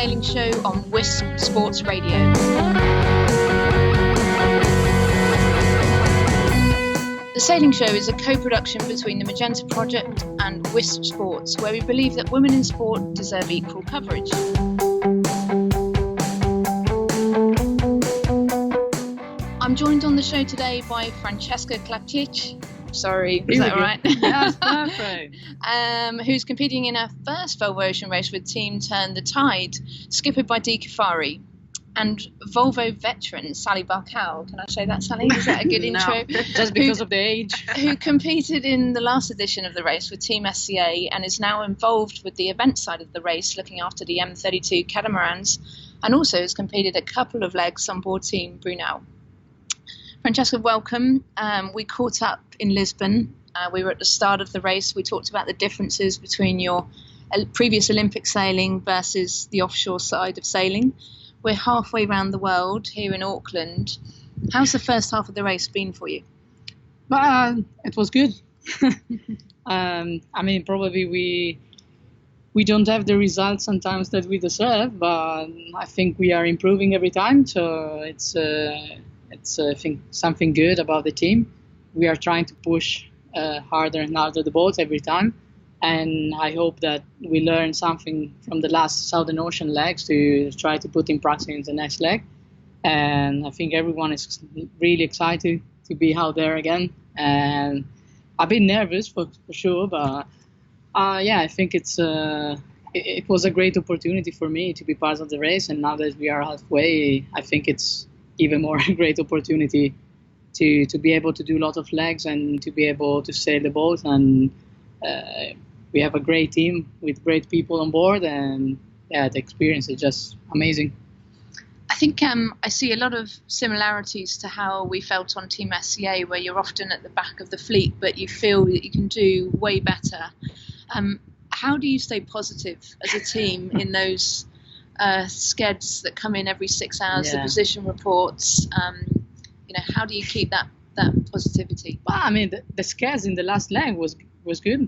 Sailing Show on Wisp Sports Radio. The Sailing Show is a co-production between the Magenta Project and Wisp Sports, where we believe that women in sport deserve equal coverage. I'm joined on the show today by Francesca Clapcich. Sorry, is that right? Yes, perfect. Who's competing in her first Volvo Ocean Race with Team Turn the Tide, skippered by Dee Kafari, and Volvo veteran Sally Barkow. Can I say that, Sally? Is that a good intro? Just because of the age. Who competed in the last edition of the race with Team SCA and is now involved with the event side of the race, looking after the M32 catamarans, and also has competed a couple of legs on board Team Brunel. Francesca, welcome. We caught up in Lisbon. We were at the start of the race. We talked about the differences between your previous Olympic sailing versus the offshore side of sailing. We're halfway around the world here in Auckland. How's the first half of the race been for you? It was good. Probably we don't have the results sometimes that we deserve, but I think we are improving every time. So it's I think something good about the team. We are trying to push harder and harder the boats every time, and I hope that we learn something from the last Southern Ocean legs to try to put in practice in the next leg. And I think everyone is really excited to be out there again. And I've been nervous for sure, but I think it was a great opportunity for me to be part of the race. And now that we are halfway, I think it's even more a great opportunity to be able to do a lot of legs and to be able to sail the boat. And we have a great team with great people on board, and the experience is just amazing. I think I see a lot of similarities to how we felt on Team SCA, where you're often at the back of the fleet, but you feel that you can do way better. How do you stay positive as a team in those skeds that come in every 6 hours, the position reports? How do you keep that positivity? Well, the skeds in the last leg was good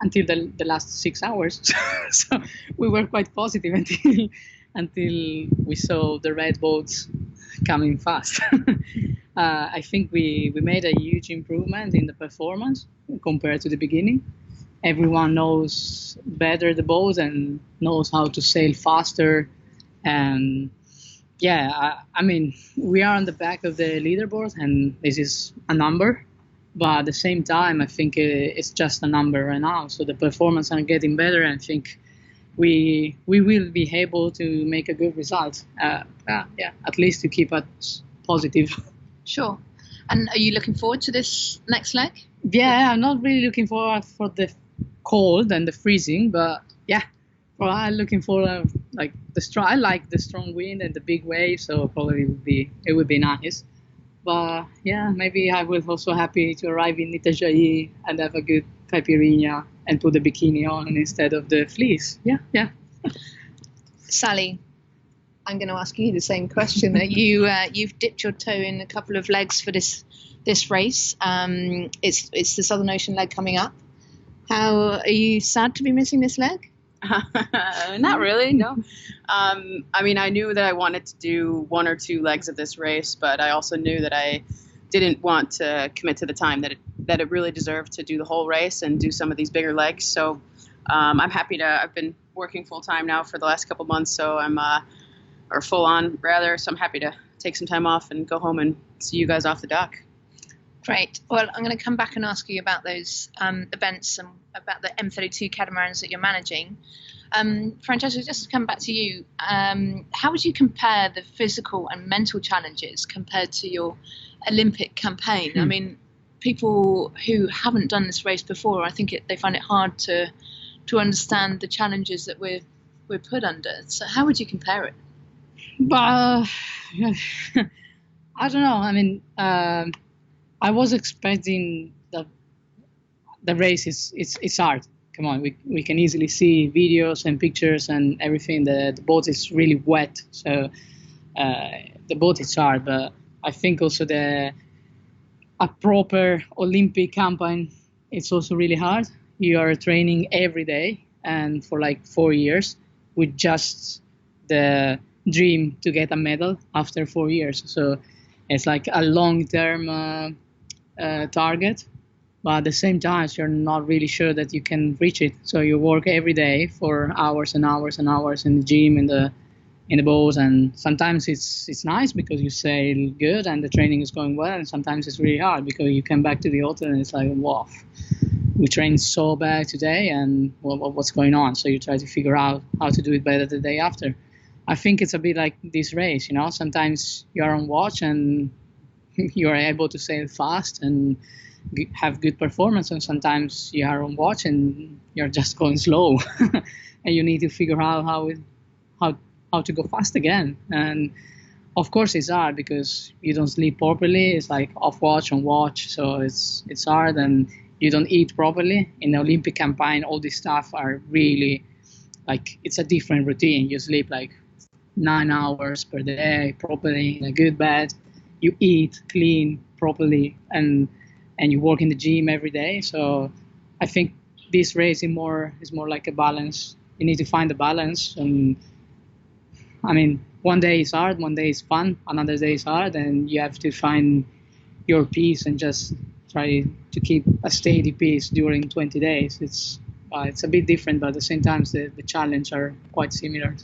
until the last 6 hours. So we were quite positive until we saw the red boats coming fast. I think we made a huge improvement in the performance compared to the beginning. Everyone knows better the boat and knows how to sail faster. And we are on the back of the leaderboard, and this is a number. But at the same time, I think it's just a number right now. So the performance are getting better, and I think we will be able to make a good result. At least to keep us positive. Sure. And are you looking forward to this next leg? Yeah, I'm not really looking forward for the cold and the freezing, but I'm looking for I like the strong wind and the big waves, so probably it would be nice. But maybe I will also happy to arrive in Itajai and have a good caipirinha and put the bikini on instead of the fleece. Yeah. Sally, I'm going to ask you the same question. You've dipped your toe in a couple of legs for this race. It's the Southern Ocean leg coming up. How are you sad to be missing this leg? Not really, no. I knew that I wanted to do 1 or 2 legs of this race, but I also knew that I didn't want to commit to the time that it really deserved to do the whole race and do some of these bigger legs. So I'm happy I've been working full time now for the last couple months, so or full on rather, so I'm happy to take some time off and go home and see you guys off the dock. Great. Well, I'm going to come back and ask you about those events and about the M32 catamarans that you're managing. Francesca, just to come back to you, how would you compare the physical and mental challenges compared to your Olympic campaign? People who haven't done this race before, I think they find it hard to understand the challenges that we're put under. So how would you compare it? I don't know. I was expecting the race is hard. Come on, we can easily see videos and pictures and everything. The boat is really wet, so the boat is hard. But I think also a proper Olympic campaign, it's also really hard. You are training every day and for like 4 years with just the dream to get a medal after 4 years. So it's like a long-term target, but at the same time, you're not really sure that you can reach it. So you work every day for hours and hours and hours in the gym, in the boats, and sometimes it's nice because you sail good and the training is going well, and sometimes it's really hard because you come back to the hotel and it's like, wow, we trained so bad today, and what's going on? So you try to figure out how to do it better the day after. I think it's a bit like this race, you know. Sometimes you're on watch and you're able to sail fast and have good performance, and sometimes you are on watch and you're just going slow, and you need to figure out how to go fast again. And of course it's hard because you don't sleep properly. It's like off watch, on watch, so it's hard, and you don't eat properly. In the Olympic campaign, all this stuff are really like, it's a different routine. You sleep like 9 hours per day properly in a good bed. You eat clean properly, and you work in the gym every day. So I think this race is more like a balance. You need to find the balance. And I mean, one day is hard, one day is fun, another day is hard, and you have to find your peace and just try to keep a steady pace during 20 days. It's a bit different, but at the same time, the challenge are quite similar.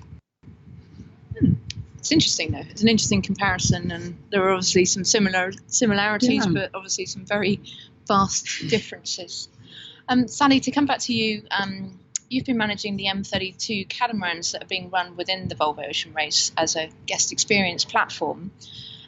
It's interesting, though. It's an interesting comparison, and there are obviously some similarities, but obviously some very vast differences. Sally, to come back to you, you've been managing the M32 catamarans that are being run within the Volvo Ocean Race as a guest experience platform.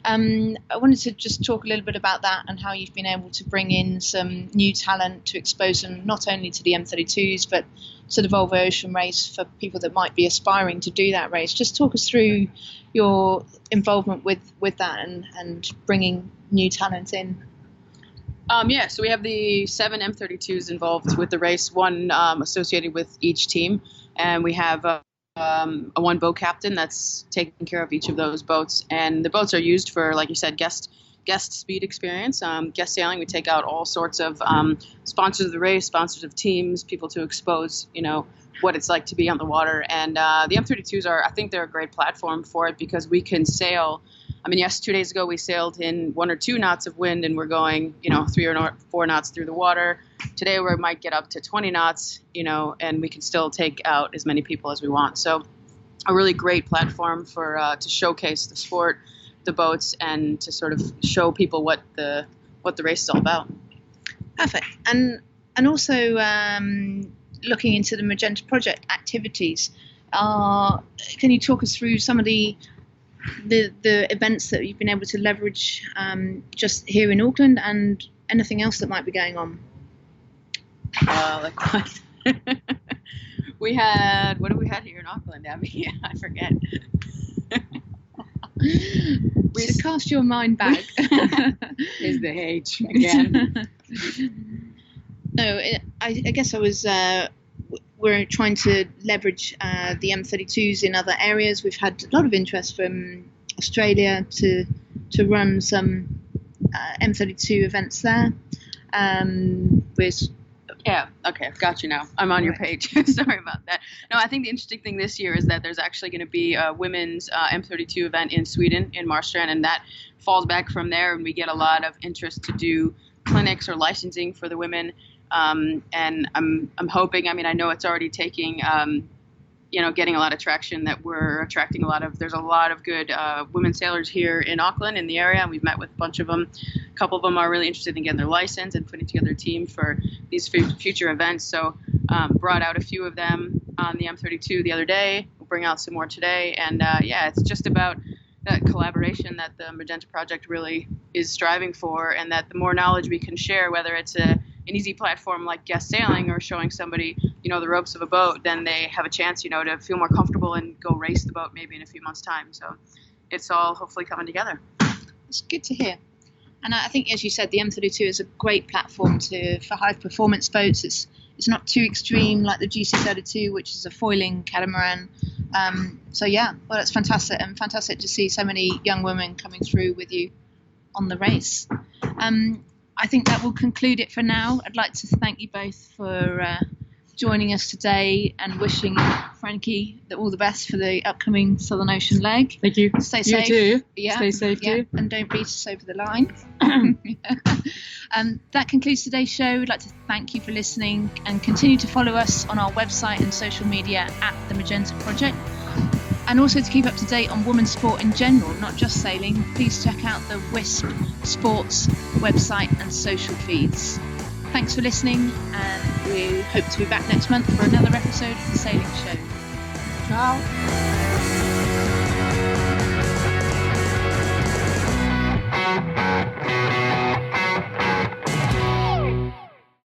I wanted to just talk a little bit about that and how you've been able to bring in some new talent to expose them not only to the M32s but to the Volvo Ocean Race for people that might be aspiring to do that race. Just talk us through your involvement with that and bringing new talent in. So we have the 7 M32s involved with the race, one associated with each team, and we have a one boat captain that's taking care of each of those boats. And the boats are used for, like you said, guest speed experience, guest sailing. We take out all sorts of sponsors of the race, sponsors of teams, people to expose, what it's like to be on the water. And the M32s I think they're a great platform for it because we can sail. I mean, yes, 2 days ago we sailed in 1 or 2 knots of wind and we're going, 3 or 4 knots through the water. Today we might get up to 20 knots, and we can still take out as many people as we want. So a really great platform for to showcase the sport, the boats, and to sort of show people what the race is all about. Perfect. And also looking into the Magenta Project activities, can you talk us through some of the events that you've been able to leverage just here in Auckland and anything else that might be going on? Like what? What do we had here in Auckland, Abby? I forget. We should cast your mind back. Is the age again? No, I guess I was. We're trying to leverage the M32s in other areas. We've had a lot of interest from Australia to run some M32 events there. Yeah, okay, I've got you now. I'm on your page. Sorry about that. No, I think the interesting thing this year is that there's actually going to be a women's M32 event in Sweden, in Marstrand, and that falls back from there, and we get a lot of interest to do clinics or licensing for the women. And I'm hoping, I know it's already taking, getting a lot of traction, that we're attracting there's a lot of good women sailors here in Auckland, in the area, and we've met with a bunch of them. A couple of them are really interested in getting their license and putting together a team for these future events. So brought out a few of them on the M32 the other day. We'll bring out some more today. And it's just about that collaboration that the Magenta Project really is striving for, and that the more knowledge we can share, whether it's an easy platform like guest sailing or showing somebody, the ropes of a boat, then they have a chance, to feel more comfortable and go race the boat maybe in a few months' time. So it's all hopefully coming together. It's good to hear. And I think, as you said, the M32 is a great platform for high performance boats. It's not too extreme like the GC32, which is a foiling catamaran. That's fantastic, and fantastic to see so many young women coming through with you on the race. I think that will conclude it for now. I'd like to thank you both for joining us today and wishing Frankie all the best for the upcoming Southern Ocean leg. Thank you. Stay safe. You too. Yeah. Stay safe too. And don't beat us over the line. That concludes today's show. We'd like to thank you for listening and continue to follow us on our website and social media at the Magenta Project. And also to keep up to date on women's sport in general, not just sailing, please check out the WISP Sports website and social feeds. Thanks for listening, and we hope to be back next month for another episode of The Sailing Show. Ciao.